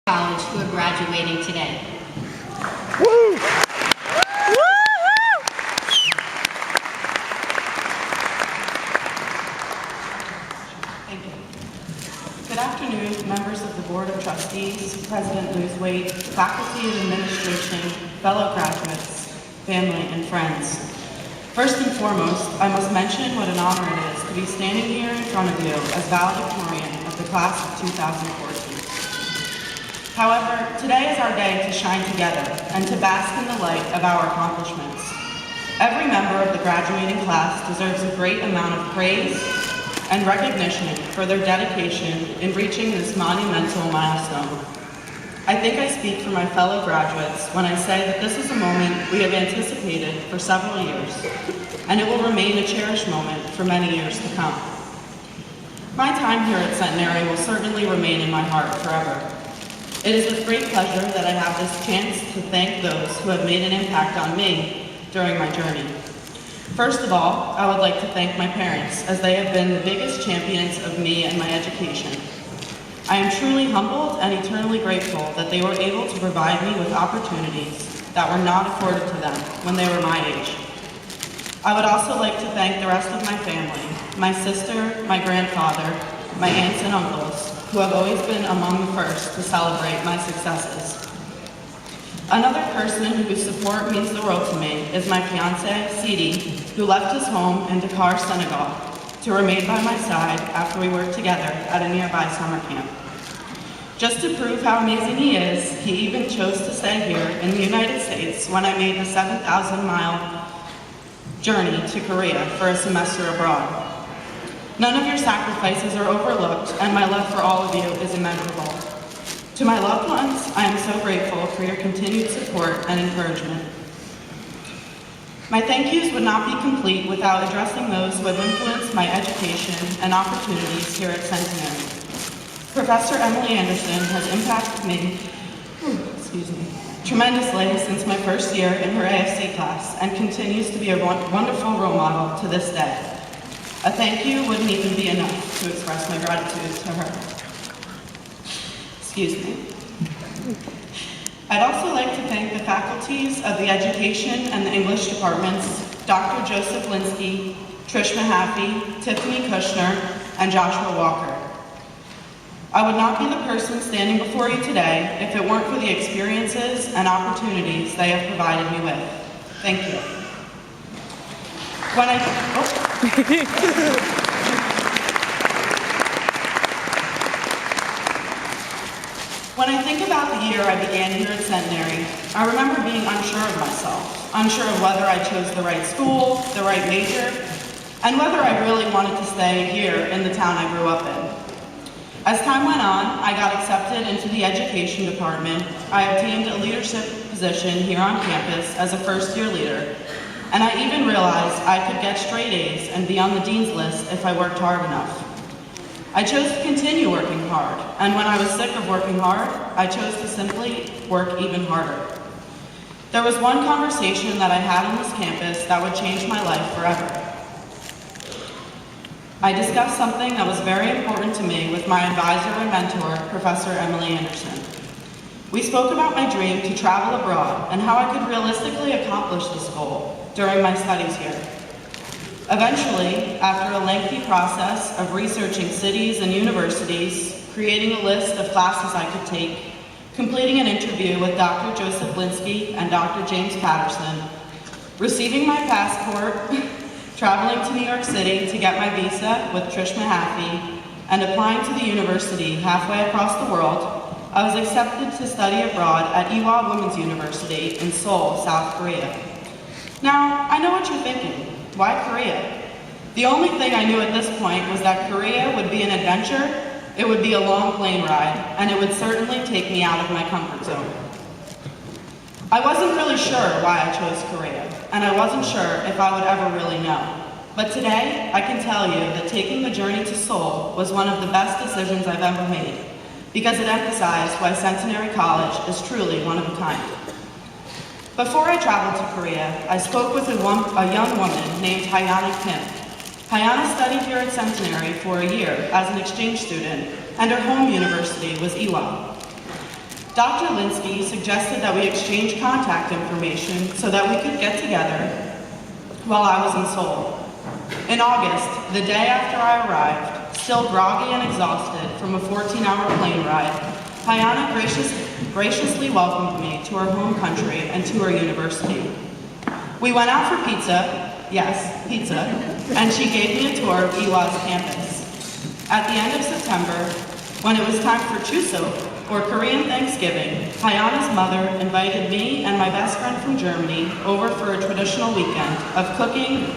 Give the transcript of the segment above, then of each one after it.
College who are graduating today. Woo! Thank you. Good afternoon, members of the Board of Trustees, President Lewswaite, faculty and administration, fellow graduates, family, and friends. First and foremost, I must mention what an honor it is to be standing here in front of you as valedictorian of the class of 2014. However, today is our day to shine together and to bask in the light of our accomplishments. Every member of the graduating class deserves a great amount of praise and recognition for their dedication in reaching this monumental milestone. I think I speak for my fellow graduates when I say that this is a moment we have anticipated for several years, and it will remain a cherished moment for many years to come. My time here at Centenary will certainly remain in my heart forever. It is with great pleasure that I have this chance to thank those who have made an impact on me during my journey. First of all, I would like to thank my parents, as they have been the biggest champions of me and my education. I am truly humbled and eternally grateful that they were able to provide me with opportunities that were not afforded to them when they were my age. I would also like to thank the rest of my family, my sister, my grandfather, my aunts and uncles, who have always been among the first to celebrate my successes. Another person whose support means the world to me is my fiancé, Sidi, who left his home in Dakar, Senegal, to remain by my side after we worked together at a nearby summer camp. Just to prove how amazing he is, he even chose to stay here in the United States when I made the 7,000-mile journey to Korea for a semester abroad. None of your sacrifices are overlooked, and my love for all of you is immeasurable. To my loved ones, I am so grateful for your continued support and encouragement. My thank yous would not be complete without addressing those who have influenced my education and opportunities here at Centenary. Professor Emily Anderson has impacted me tremendously since my first year in her AFC class and continues to be a wonderful role model to this day. A thank you wouldn't even be enough to express my gratitude to her. Excuse me. I'd also like to thank the faculties of the Education and the English departments, Dr. Joseph Linsky, Trish Mahaffey, Tiffany Kushner, and Joshua Walker. I would not be the person standing before you today if it weren't for the experiences and opportunities they have provided me with. Thank you. When I think about the year I began here at Centenary, I remember being unsure of myself, unsure of whether I chose the right school, the right major, and whether I really wanted to stay here in the town I grew up in. As time went on, I got accepted into the education department. I obtained a leadership position here on campus as a first-year leader, and I even realized I could get straight A's and be on the dean's list if I worked hard enough. I chose to continue working hard, and when I was sick of working hard, I chose to simply work even harder. There was one conversation that I had on this campus that would change my life forever. I discussed something that was very important to me with my advisor and mentor, Professor Emily Anderson. We spoke about my dream to travel abroad and how I could realistically accomplish this goal during my studies here. Eventually, after a lengthy process of researching cities and universities, creating a list of classes I could take, completing an interview with Dr. Joseph Linsky and Dr. James Patterson, receiving my passport, traveling to New York City to get my visa with Trish Mahaffey, and applying to the university halfway across the world, I was accepted to study abroad at Ewha Women's University in Seoul, South Korea. Now, I know what you're thinking. Why Korea? The only thing I knew at this point was that Korea would be an adventure, it would be a long plane ride, and it would certainly take me out of my comfort zone. I wasn't really sure why I chose Korea, and I wasn't sure if I would ever really know. But today, I can tell you that taking the journey to Seoul was one of the best decisions I've ever made, because it emphasized why Centenary College is truly one of a kind. Before I traveled to Korea, I spoke with a young woman named Hyana Kim. Hyana studied here at Centenary for a year as an exchange student, and her home university was Ewha. Dr. Linsky suggested that we exchange contact information so that we could get together while I was in Seoul. In August, the day after I arrived, still groggy and exhausted from a 14-hour plane ride, Hayana graciously welcomed me to her home country and to her university. We went out for pizza, yes, pizza, and she gave me a tour of Iwa's campus. At the end of September, when it was time for Chuseok, or Korean Thanksgiving, Hayana's mother invited me and my best friend from Germany over for a traditional weekend of cooking,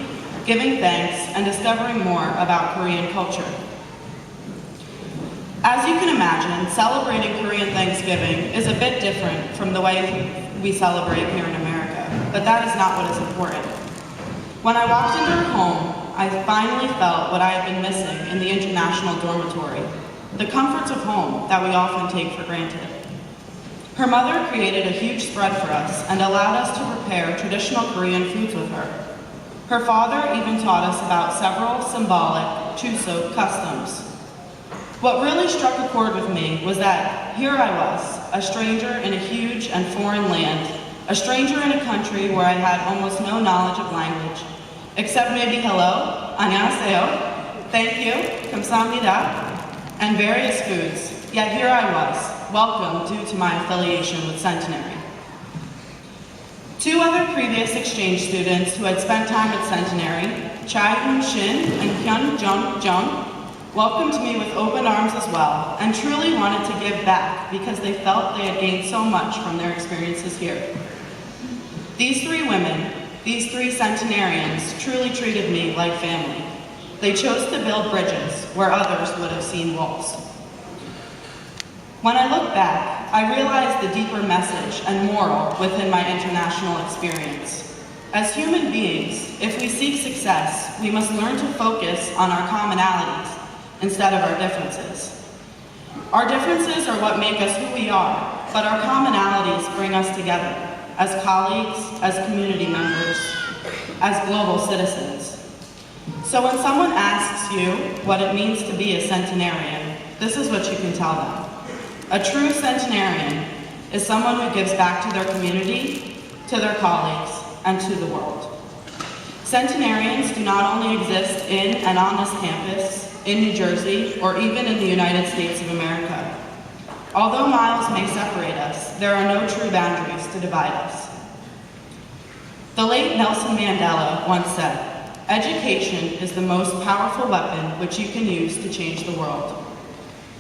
giving thanks, and discovering more about Korean culture. As you can imagine, celebrating Korean Thanksgiving is a bit different from the way we celebrate here in America, but that is not what is important. When I walked into her home, I finally felt what I had been missing in the international dormitory, the comforts of home that we often take for granted. Her mother created a huge spread for us and allowed us to prepare traditional Korean foods with her. Her father even taught us about several symbolic Chuseok customs. What really struck a chord with me was that here I was, a stranger in a huge and foreign land, a stranger in a country where I had almost no knowledge of language, except maybe hello, 안녕하세요, thank you, 감사합니다, and various foods. Yet here I was, welcome due to my affiliation with Centenary. Two other previous exchange students who had spent time at Centenary, Chae-Hoon Shin and Hyun Jung, welcomed me with open arms as well, and truly wanted to give back because they felt they had gained so much from their experiences here. These three women, these three centenarians, truly treated me like family. They chose to build bridges where others would have seen walls. When I look back, I realize the deeper message and moral within my international experience. As human beings, if we seek success, we must learn to focus on our commonalities instead of our differences. Our differences are what make us who we are, but our commonalities bring us together as colleagues, as community members, as global citizens. So when someone asks you what it means to be a centenarian, this is what you can tell them. A true centenarian is someone who gives back to their community, to their colleagues, and to the world. Centenarians do not only exist in and on this campus, in New Jersey, or even in the United States of America. Although miles may separate us, there are no true boundaries to divide us. The late Nelson Mandela once said, "Education is the most powerful weapon which you can use to change the world."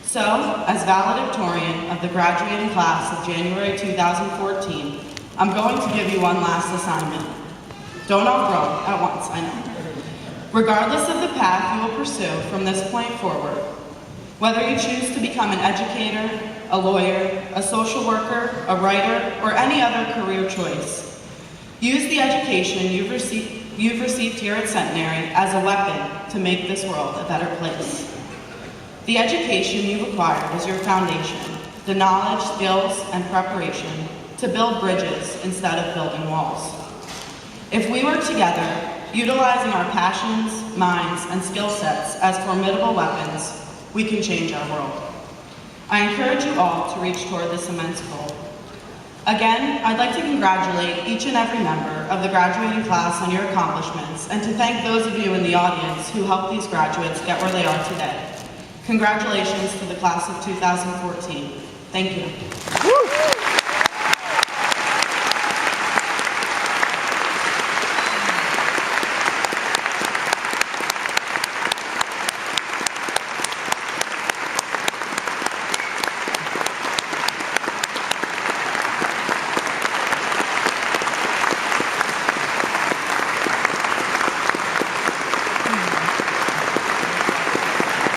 So, as valedictorian of the graduating class of January 2014, I'm going to give you one last assignment. Don't all grow at once, I know. Regardless of the path you will pursue from this point forward, whether you choose to become an educator, a lawyer, a social worker, a writer, or any other career choice, use the education you've received here at Centenary as a weapon to make this world a better place. The education you've acquired is your foundation, the knowledge, skills, and preparation to build bridges instead of building walls. If we work together, utilizing our passions, minds, and skill sets as formidable weapons, we can change our world. I encourage you all to reach toward this immense goal. Again, I'd like to congratulate each and every member of the graduating class on your accomplishments, and to thank those of you in the audience who helped these graduates get where they are today. Congratulations to the class of 2014. Thank you. Woo!